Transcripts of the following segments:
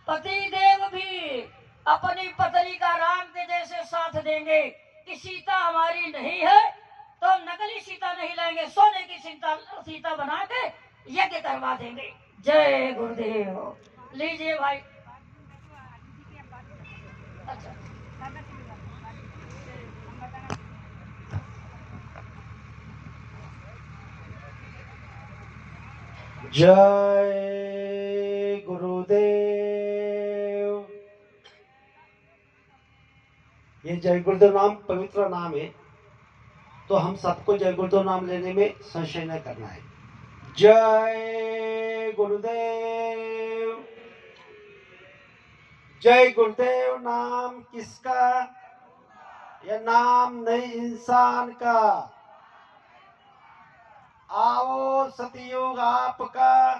पति देव भी अपनी पत्नी का राम के जैसे साथ देंगे कि सीता हमारी नहीं है तो नकली सीता नहीं लेंगे, सोने की सीता बना के यज्ञ करवा देंगे। जय गुरुदेव। लीजिए भाई। अच्छा, जय गुरुदेव। ये जय गुरुदेव नाम पवित्र नाम है, तो हम सबको जय गुरुदेव नाम लेने में संशय न करना है। जय गुरुदेव। जय गुरुदेव नाम किसका? यह नाम नहीं इंसान का। आओ सतयुग आपका।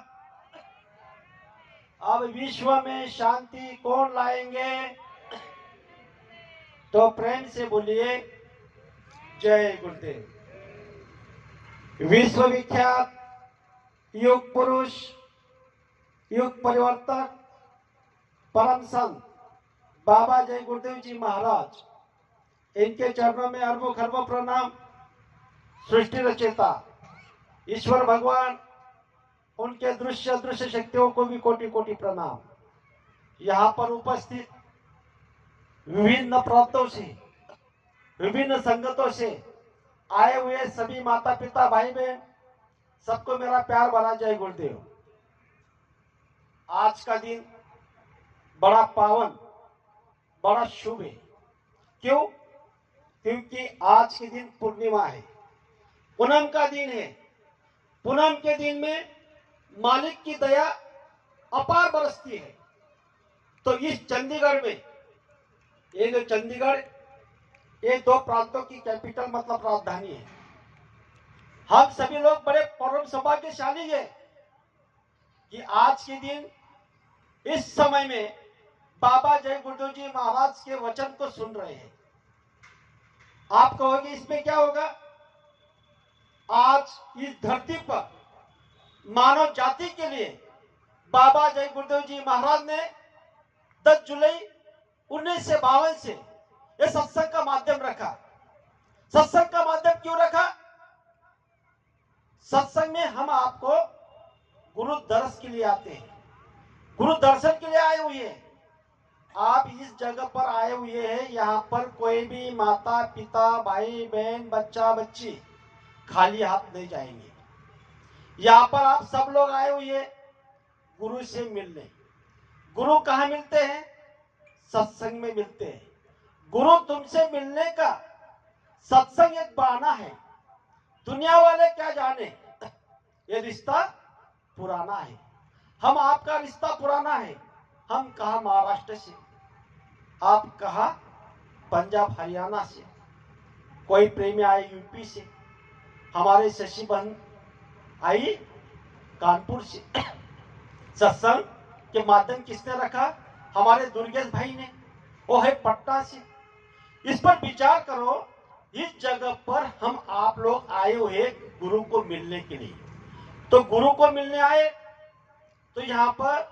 अब विश्व में शांति कौन लाएंगे? तो प्रेम से बोलिए जय गुरुदेव। विश्व विख्यात युग पुरुष, युग परिवर्तक, परम संत बाबा जय गुरुदेव जी महाराज, इनके चरणों में अरबों खरबों प्रणाम। सृष्टि रचयिता ईश्वर भगवान, उनके दृश्य अदृश्य शक्तियों को भी कोटि कोटि प्रणाम। यहाँ पर उपस्थित विभिन्न प्रांतों से, विभिन्न संगतों से आए हुए सभी माता पिता भाई बहन, सबको मेरा प्यार भरा जय गुरुदेव। आज का दिन बड़ा पावन, बड़ा शुभ है। क्यों? क्योंकि आज के दिन पूर्णिमा है, पूनम का दिन है। पूनम के दिन में मालिक की दया अपार बरसती है। तो इस चंडीगढ़ में, ये जो चंडीगढ़, ये दो प्रांतों की कैपिटल मतलब राजधानी है। हम सभी लोग बड़े परम सौभाग्यशाली है कि आज के दिन इस समय में बाबा जय गुरुदेव जी महाराज के वचन को सुन रहे हैं। आप कहोगे इसमें क्या होगा? आज इस धरती पर मानव जाति के लिए बाबा जय गुरुदेव जी महाराज ने 10 जुलाई 1952 से यह सत्संग का माध्यम रखा। सत्संग का माध्यम क्यों रखा? सत्संग में हम आपको गुरु दर्शन के लिए आते हैं, गुरु दर्शन के लिए आए हुए हैं। आप इस जगह पर आए हुए हैं, यहाँ पर कोई भी माता पिता भाई बहन बच्चा बच्ची खाली हाथ नहीं जाएंगे। यहाँ पर आप सब लोग आए हुए गुरु से मिलने। गुरु कहाँ मिलते हैं? सत्संग में मिलते हैं। गुरु तुमसे मिलने का सत्संग एक बहाना है। दुनिया वाले क्या जाने, ये रिश्ता पुराना है। हम आपका रिश्ता पुराना है। हम कहा महाराष्ट्र से, आप कहा पंजाब हरियाणा से, कोई प्रेमी आए यूपी से, हमारे शशि बहन आई कानपुर से। सत्संग के माध्यम किसने रखा? हमारे दुर्गेश भाई ने, वो है पटना से। इस पर विचार करो, इस जगह पर हम आप लोग आए हुए गुरु को मिलने के लिए। तो गुरु को मिलने आए तो यहाँ पर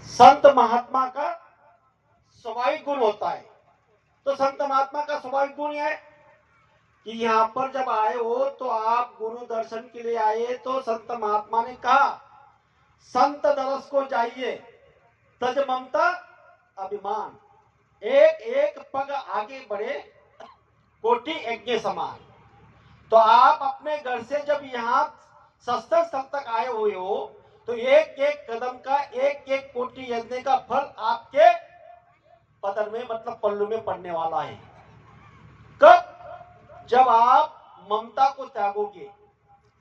संत महात्मा का स्वाभाविक गुण होता है। तो संत महात्मा का स्वाभाविक गुण है कि यहाँ पर जब आए हो तो आप गुरु दर्शन के लिए आए, तो संत महात्मा ने कहा संत दरस को जाइए, तज ममता अभिमान, एक एक पग आगे बढ़े कोटि यज्ञ समान। तो आप अपने घर से जब यहाँ सत्संग स्थल तक आए हुए हो तो एक एक कदम का एक एक कोटि यज्ञ का फल आपके पदर में मतलब पल्लू में पड़ने वाला है। कब? जब आप ममता को त्यागोगे,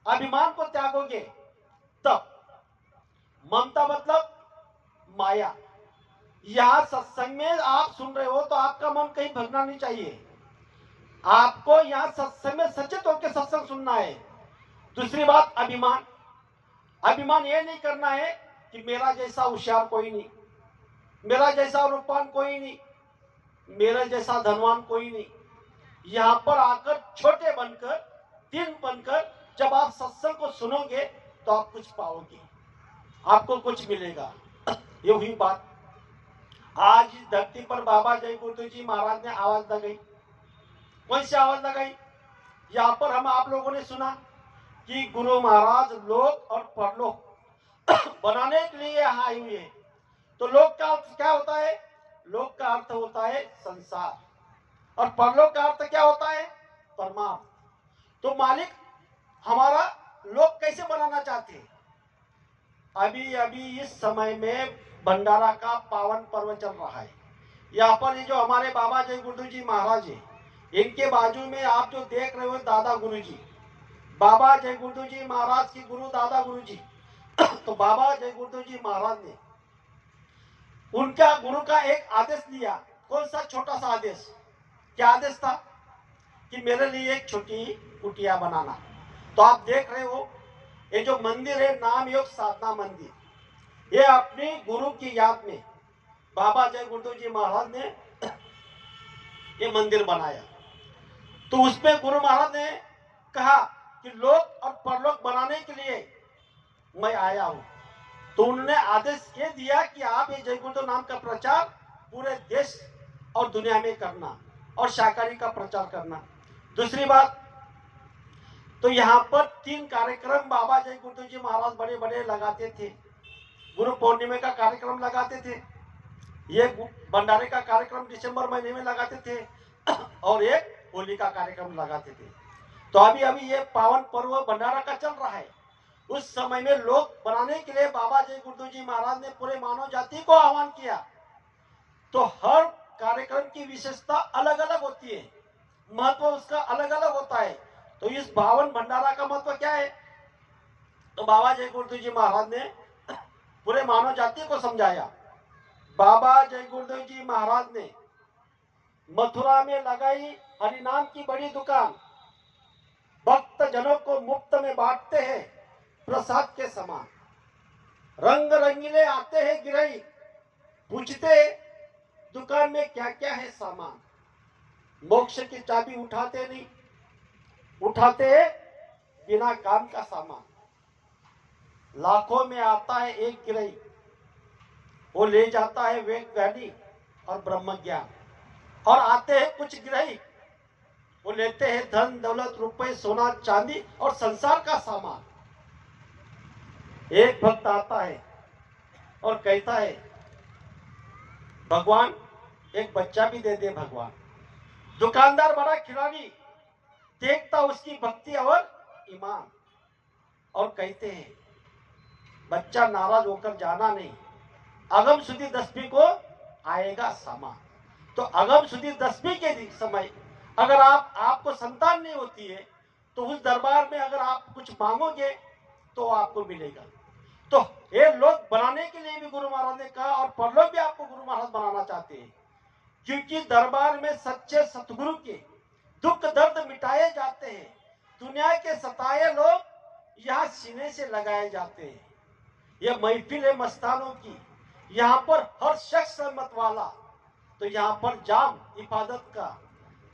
अभिमान को त्यागोगे, तब। ममता मतलब माया। यहां सत्संग में आप सुन रहे हो तो आपका मन कहीं भगना नहीं चाहिए। आपको यहां सत्संग में सचेत होकर सत्संग सुनना है। दूसरी बात अभिमान। अभिमान यह नहीं करना है कि मेरा जैसा होशियार कोई नहीं, मेरा जैसा रूपवान कोई नहीं, मेरा जैसा धनवान कोई नहीं। यहां पर आकर छोटे बनकर, दिन बनकर जब आप सत्संग को सुनोगे तो तो आप कुछ पाओगे, आपको कुछ मिलेगा। ये हुई बात। आज इस धरती पर बाबा जय गुरु जी महाराज ने आवाज लगाई। कौन सी आवाज लगाई? यहाँ पर हम आप लोगों ने सुना कि गुरु महाराज लोक और परलोक बनाने के लिए यहाँ आई हुई है। तो लोक का अर्थ क्या होता है? लोक का अर्थ होता है संसार, और परलोक का अर्थ क्या होता है? परमार्थ। तो मालिक हमारा लोक कैसे बनाना चाहते हैं? अभी अभी इस समय में भंडारा का पावन पर्व चल रहा है। यहाँ पर ये जो हमारे बाबा जय गुरु जी महाराज है, इनके बाजू में आप जो देख रहे हो दादा गुरु जी, बाबा जय गुरु जी महाराज की गुरु दादा गुरु जी। तो बाबा जय गुरु जी महाराज ने उनका गुरु का एक आदेश लिया। कौन सा? छोटा सा आदेश। क्या आदेश था? कि मेरे लिए एक छोटी कुटिया बनाना। तो आप देख रहे हो ये जो मंदिर है, नाम योग साधना मंदिर, ये अपने गुरु की याद में बाबा जय गुरु जी महाराज ने ये मंदिर बनाया। तो उसमें गुरु महाराज ने कहा कि लोक और परलोक बनाने के लिए मैं आया हूं। तो उन्होंने आदेश ये दिया कि आप ये जय गुरु नाम का प्रचार पूरे देश और दुनिया में करना, और शाकाहारी का प्रचार करना। दूसरी बात, तो यहाँ पर 3 कार्यक्रम बाबा जय गुरु जी महाराज बड़े बड़े लगाते थे। गुरु पूर्णिमा का कार्यक्रम लगाते थे, ये भंडारे का कार्यक्रम दिसंबर महीने में लगाते थे, और एक होली का कार्यक्रम लगाते थे। तो अभी अभी ये पावन पर्व भंडारा का चल रहा है। उस समय में लोग बनाने के लिए बाबा जय गुरु जी महाराज ने पूरे मानव जाति को आह्वान किया। तो हर कार्यक्रम की विशेषता अलग अलग होती है, महत्व उसका अलग अलग होता है। तो इस पावन भंडारा का महत्व क्या है? तो बाबा जय गुरु जी महाराज ने पूरे मानव जाति को समझाया। बाबा जय गुरु जी महाराज ने मथुरा में लगाई हरिनाम की बड़ी दुकान। भक्त जनों को मुफ्त में बांटते हैं प्रसाद के समान। रंग रंगीले आते हैं गिरई, पूछते दुकान में क्या क्या है सामान। मोक्ष की चाबी उठाते नहीं, उठाते बिना काम का सामान। लाखों में आता है एक गिरई, वो ले जाता है वेद ज्ञानी और ब्रह्म ज्ञान। और आते हैं कुछ गिरई, वो लेते हैं धन दौलत रुपए सोना चांदी और संसार का सामान। एक भक्त आता है और कहता है भगवान एक बच्चा भी दे दे भगवान। दुकानदार बड़ा खिलाड़ी देखता उसकी भक्ति और ईमान, और कहते हैं बच्चा नाराज होकर जाना नहीं, अगम सुधी 10वीं को आएगा सामान। तो अगम सुधी 10वीं के समय अगर आपको संतान नहीं होती है, तो उस दरबार में अगर आप कुछ मांगोगे तो आपको मिलेगा। तो ये लोग बनाने के लिए भी गुरु महाराज ने कहा, और परलोक भी आपको गुरु महाराज बनाना चाहते हैं, क्योंकि दरबार में सच्चे सतगुरु के दुख दर्द मिटाए जाते हैं। दुनिया के सताए लोग यहाँ सीने से लगाए जाते हैं। यह महफिल है मस्तानों की, यहाँ पर हर शख्स मत वाला। तो यहाँ पर जाम इबादत का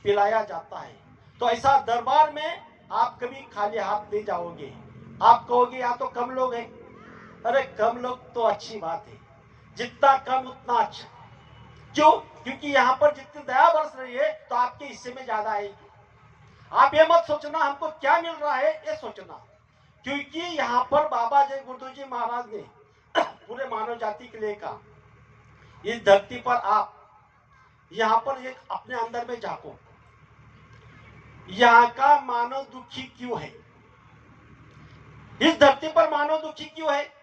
पिलाया जाता है। तो ऐसा दरबार में आप कभी खाली हाथ नहीं जाओगे। आप कहोगे यहाँ तो कम लोग हैं। अरे कम लोग तो अच्छी बात है, जितना कम उतना अच्छा। क्यों? क्योंकि यहाँ पर जितनी दया बरस रही है तो आपके हिस्से में ज्यादा आएगी। आप ये मत सोचना हमको क्या मिल रहा है, ये सोचना, क्योंकि यहाँ पर बाबा जय गुरु जी महाराज ने पूरे मानव जाति के लिए कहा, इस धरती पर आप यहाँ पर एक अपने अंदर में झांको, यहाँ का मानव दुखी क्यों है? इस धरती पर मानव दुखी क्यों है?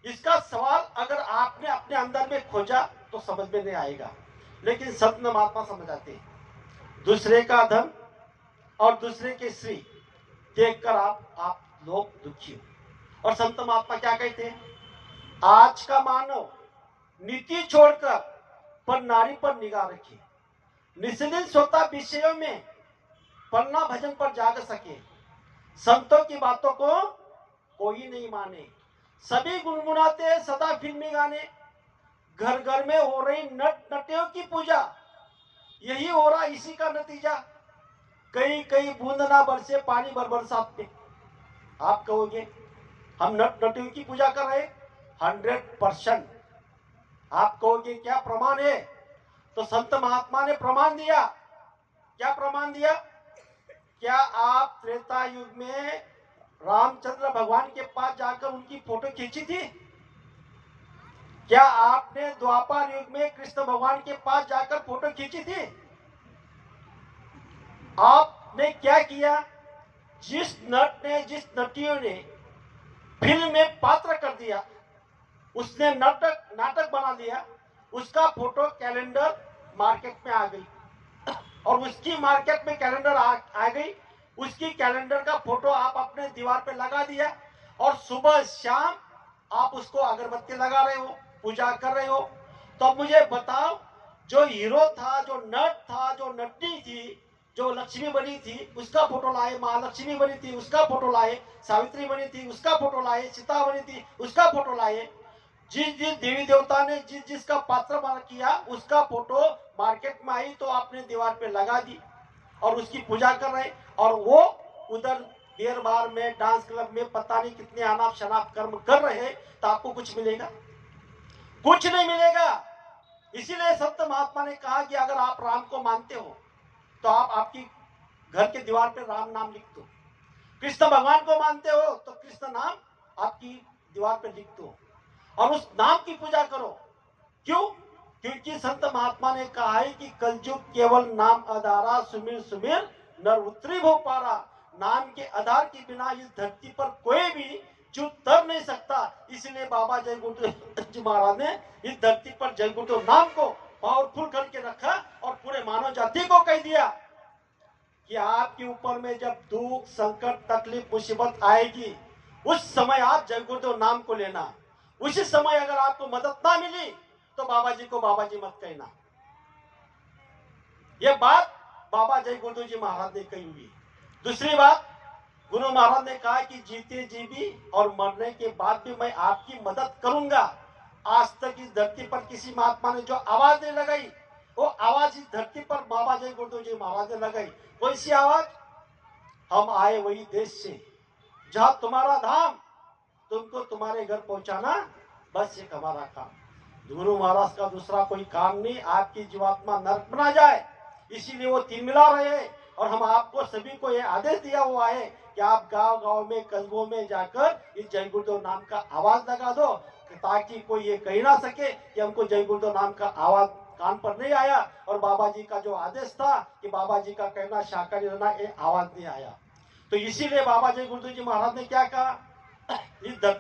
इसका सवाल अगर आपने अपने अंदर में खोजा तो समझ में नहीं आएगा। लेकिन संत महात्मा समझ आते हैं। दूसरे का धन और दूसरे की स्त्री देखकर आप लोग दुखी हो। और संत महात्मा क्या कहते हैं? आज का मानव नीति छोड़कर पर नारी पर निगाह रखे, निस्दिन सोता विषयों में पन्ना भजन पर जाग सके। संतों की बातों को कोई नहीं माने, सभी गुनगुनाते हैं सदा फिल्मी गाने। घर घर में हो रही नट नटियों की पूजा, यही हो रहा इसी का नतीजा। कई कई बूंद ना बरसे पानी भर बरसात पे। आप कहोगे हम नट नटियों की पूजा कर रहे? 100%। आप कहोगे क्या प्रमाण है? तो संत महात्मा ने प्रमाण दिया। क्या प्रमाण दिया? क्या आप त्रेता युग में रामचंद्र भगवान के पास जाकर उनकी फोटो खींची थी? क्या आपने द्वापर युग में कृष्ण भगवान के पास जाकर फोटो खींची थी? आपने क्या किया? जिस नट ने, जिस नटियों ने फिल्म में पात्र कर दिया, उसने नाटक बना दिया, उसका फोटो कैलेंडर मार्केट में आ गई, और उसकी मार्केट में कैलेंडर आ गई। उसकी कैलेंडर का फोटो आप अपने दीवार पे लगा दिया, और सुबह शाम आप उसको अगरबत्ती लगा रहे हो, पूजा कर रहे हो। तो अब मुझे बताओ, जो हीरो था, जो नट था, जो नटी थी, जो लक्ष्मी बनी थी, उसका फोटो लाए, महालक्ष्मी बनी थी उसका फोटो लाए, सावित्री बनी थी उसका फोटो लाए, सीता बनी थी उसका फोटो लाए। जिस जिस देवी देवता ने जिस जिसका पात्र बना किया, उसका फोटो मार्केट में आई तो आपने दीवार पे लगा दी और उसकी पूजा कर रहे। और वो उधर देर बार में, डांस क्लब में पता नहीं कितने अनाप शनाप कर्म कर रहे, तो आपको कुछ मिलेगा? कुछ नहीं मिलेगा। इसीलिए संत महात्मा ने कहा कि अगर आप राम को मानते हो तो आप आपकी घर के दीवार पे राम नाम लिख दो। कृष्ण भगवान को मानते हो तो कृष्ण नाम आपकी दीवार पे लिख दो और उस नाम की पूजा करो। क्यों? क्योंकि संत महात्मा ने कहा है कि कलयुग केवल नाम आधारा, सुमिर सुमिर नर उतरी भो पारा। नाम के आधार के बिना इस धरती पर कोई भी जो तर नहीं सकता। इसलिए बाबा जय गुरु जी महाराज ने इस धरती पर जय गुरु नाम को पावरफुल करके रखा और पूरे मानव जाति को कह दिया कि आपके ऊपर में जब दुख, संकट, तकलीफ, मुसीबत आएगी, उस समय आप जय गुरुदेव नाम को लेना। उसी समय अगर आपको मदद ना मिली तो बाबा जी को बाबा जी मत कहना। यह बात बाबा जय गुरुदेव जी महाराज ने कही हुई। दूसरी बात, गुरु महाराज ने कहा कि जीते जी भी और मरने के बाद भी मैं आपकी मदद करूंगा। आज तक इस धरती पर किसी महात्मा ने जो आवाज नहीं लगाई, वो आवाज इस धरती पर बाबा जय गुरुदेव जी महाराज ने लगाई। कौन सी आवाज? हम आए वही देश से जहां तुम्हारा धाम, तुमको तुम्हारे घर पहुंचाना बस एक हमारा काम। गुरु महाराज का दूसरा कोई काम नहीं, आपकी जीवात्मा नरक बना जाए, इसीलिए वो तिलमिला रहे हैं। और हम आपको सभी को यह आदेश दिया हुआ है कि आप गांव गांव में, कस्बों में जाकर इस जय गुरुदेव नाम का आवाज लगा दो, ताकि कोई ये कह ना सके कि हमको जय गुरुदेव नाम का आवाज कान पर नहीं आया और बाबा जी का जो आदेश था कि बाबा जी का कहना शाकाहारी रहना, ये आवाज नहीं आया। तो इसीलिए बाबा जय गुरुदेव जी महाराज ने क्या कहा